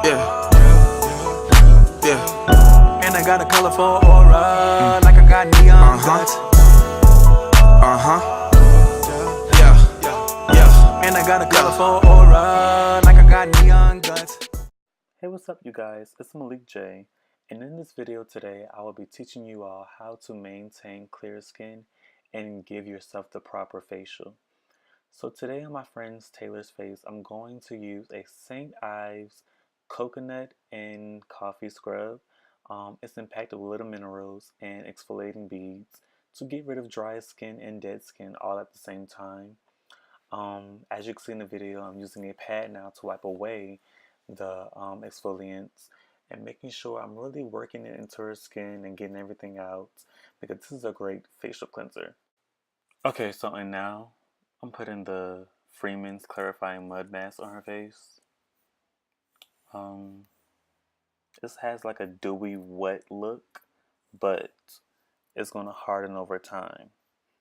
Yeah, yeah. And I got a colorful aura, like I got neon guts. Yeah. And I got a colorful aura, like I got neon guts. Hey, what's up you guys? It's Malik J, and in this video today I will be teaching you all how to maintain clear skin and give yourself the proper facial. So today on my friend's Taylor's face, I'm going to use a St. Ives coconut and coffee scrub. It's impacted with little minerals and exfoliating beads to get rid of dry skin and dead skin all at the same time. As you can see in the video, I'm using a pad now to wipe away the exfoliants and making sure I'm really working it into her skin and getting everything out, because this is a great facial cleanser. Okay, so and now I'm putting the Freeman's Clarifying Mud Mask on her face. Um, this has like a dewy wet look, but it's going to harden over time.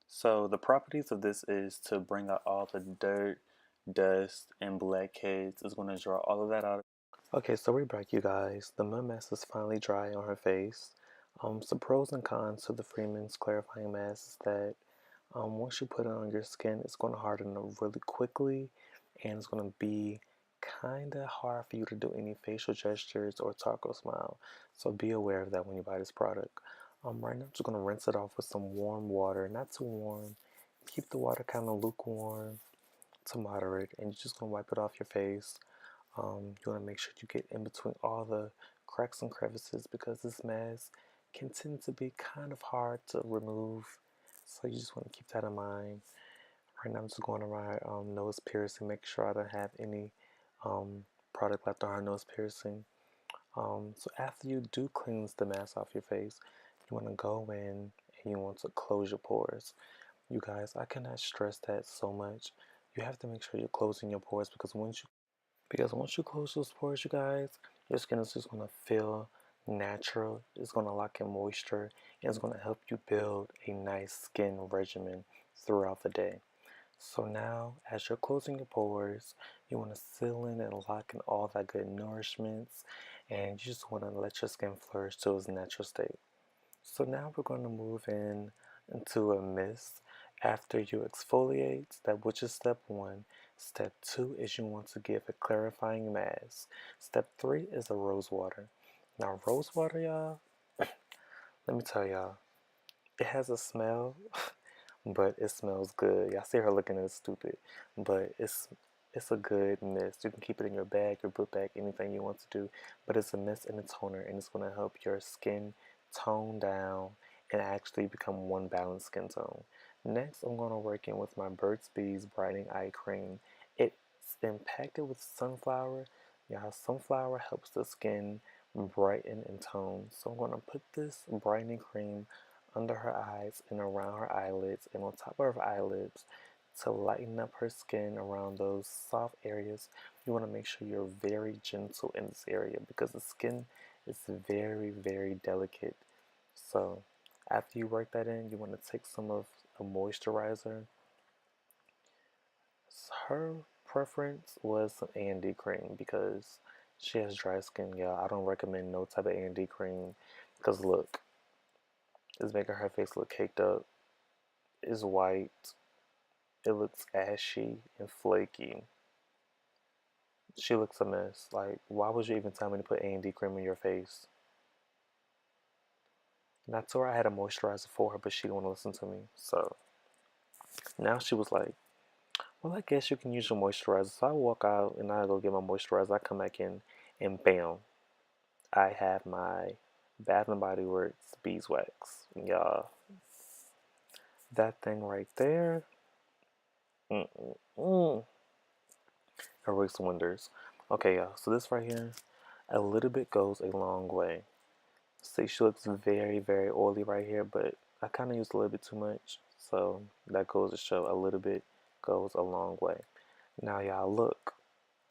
So the properties of this is to bring out all the dirt, dust, and blackheads. It's going to draw all of that out. Okay, so we're back, you guys. The mud mask is finally dry on her face. Some pros and cons to the Freeman's Clarifying Mask is that once you put it on your skin, it's going to harden up really quickly, and it's going to be kind of hard for you to do any facial gestures or talk or smile. So be aware of that when you buy this product. Right now I'm just going to rinse it off with some warm water, not too warm. Keep the water kind of lukewarm to moderate, and you're just going to wipe it off your face. You want to make sure you get in between all the cracks and crevices, because this mask can tend to be kind of hard to remove. So you just want to keep that in mind. Right now I'm just going to my nose piercing, make sure I don't have any product left on her nose piercing. So after you do cleanse the mask off your face, you want to go in and you want to close your pores. You guys, I cannot stress that so much. You have to make sure you're closing your pores, because once you close those pores, you guys, your skin is just going to feel natural. It's going to lock in moisture, and it's going to help you build a nice skin regimen throughout the day. So now, as you're closing your pores, you want to seal in and lock in all that good nourishments, and you just want to let your skin flourish to its natural state. So now we're going to move into a mist after you exfoliate, which is step 1. Step 2 is you want to give a clarifying mask. Step 3 is a rose water. Now rose water, y'all, let me tell y'all, it has a smell, but it smells good. Y'all see her looking at it stupid, but it's a good mist. You can keep it in your bag, your book bag, anything you want to do, but it's a mist and a toner, and it's going to help your skin tone down and actually become one balanced skin tone. Next, I'm going to work in with my Burt's Bees Brightening Eye Cream. It's impacted with sunflower. Yeah, sunflower helps the skin brighten and tone. So I'm going to put this brightening cream under her eyes and around her eyelids and on top of her eyelids to lighten up her skin around those soft areas. You want to make sure you're very gentle in this area, because the skin is very, very delicate. So after you work that in, you want to take some of a moisturizer. Her preference was some A&D cream because she has dry skin, y'all. I don't recommend no type of A&D cream, because look, it's making her face look caked up. It's white. It looks ashy and flaky. She looks a mess. Like, why would you even tell me to put A&D cream in your face? And I told her I had a moisturizer for her, but she didn't want to listen to me. So now she was like, well, I guess you can use your moisturizer. So I walk out and I go get my moisturizer. I come back in and bam, I have my Bath and Body Works beeswax. Y'all, that thing right there, it works wonders. Okay, y'all, so this right here, a little bit goes a long way. See, she looks very, very oily right here, but I kind of used a little bit too much. So that goes to show a little bit goes a long way. Now, y'all, look.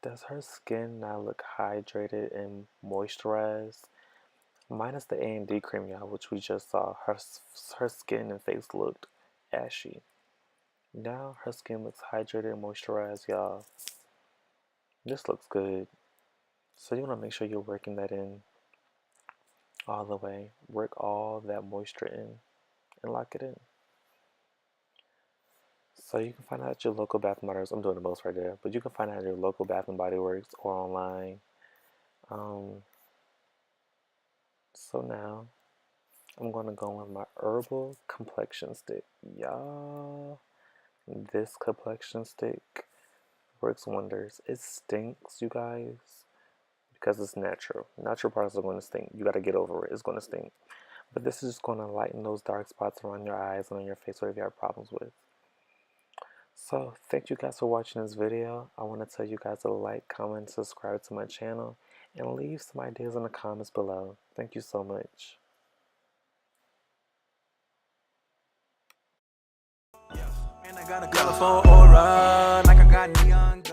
Does her skin now look hydrated and moisturized? Minus the A&D cream, y'all, which we just saw, her skin and face looked ashy. Now her skin looks hydrated and moisturized, y'all. This looks good. So you want to make sure you're working that in all the way. Work all that moisture in and lock it in. So you can find out at your local Bath and Body Works. I'm doing the most right there, but you can find out at your local Bath and Body Works or online. So now I'm going to go with my Herbal Complexion Stick. Y'all, this complexion stick works wonders. It stinks, you guys, because it's natural. Natural products are going to stink. You got to get over it. It's going to stink. But this is just going to lighten those dark spots around your eyes and on your face, whatever you have problems with. So thank you guys for watching this video. I want to tell you guys to like, comment, subscribe to my channel, and leave some ideas in the comments below. Thank you so much. And I got a colorful aura, like I got neon.